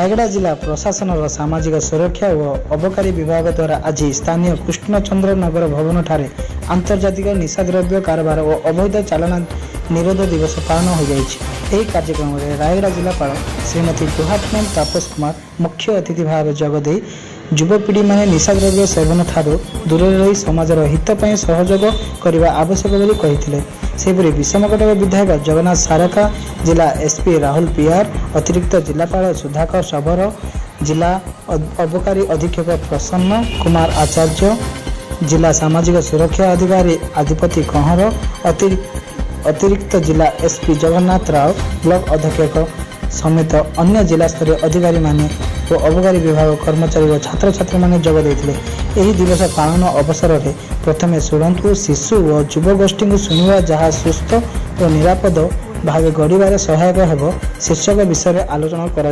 रायगड़ा जिला प्रशासन सामाजिक सुरक्षा और अबकारी विभाग द्वारा आज स्थानीय कृष्णचंद्र नगर भवन ठारे आंतर्जातिक निशाद्रव्य कारबार और अवैध चालान निरोध दिवस पालन हो जाएगी। कार्यक्रम में रायगड़ा जिलापाल श्रीमती गुहात्म तापस कुमार मुख्य अतिथि भाव जगदे युवपीढ़ी माने निशाद्रव्य सेवन ठारू दूर रही समाजर हित पर सहयोग करने आवश्यक बोली कही। सेपरी विषमकटक विधायक जगन्नाथ सारका, जिला एसपी राहुल पियार, अतिरिक्त जिलापाल सुधाकर शबर, जिला अबकारी अधीक्षक प्रसन्न कुमार आचार्य, जिला सामाजिक सुरक्षा अधिकारी आदिपति कंहर, अतिरिक्त जिला एसपी जगन्नाथ राव, ब्लॉक अध्यक्ष समेत अन्य जिला स्तरीय अधिकारी माने और अबकारी विभाग कर्मचारी और छात्र छात्री माने जोग देथिले। एही दिवस पालन अवसर में प्रथमे शुणु शिशु और युवगोष्ठी को शुणा जहाँ सुस्थ और निरापद भाव गढ़ सहायक हेब शीर्षक विषय में आलोचना कर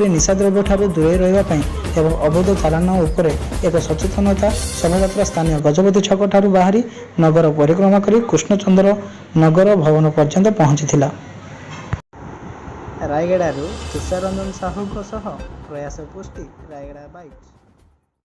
निशाद्रव्य ठारू दूरे रही एवं अवैध चालान उपर एक सचेतनता शोभायात्रा स्थानीय गजपति छक ठारू बाहरी नगर परिक्रमा कर कृष्णचंद्र नगर भवन पर्यंत पहुंची। रायगड़ारू तुषार रंजन साहू प्रयास पुष्टि रायगड़ा बाइट।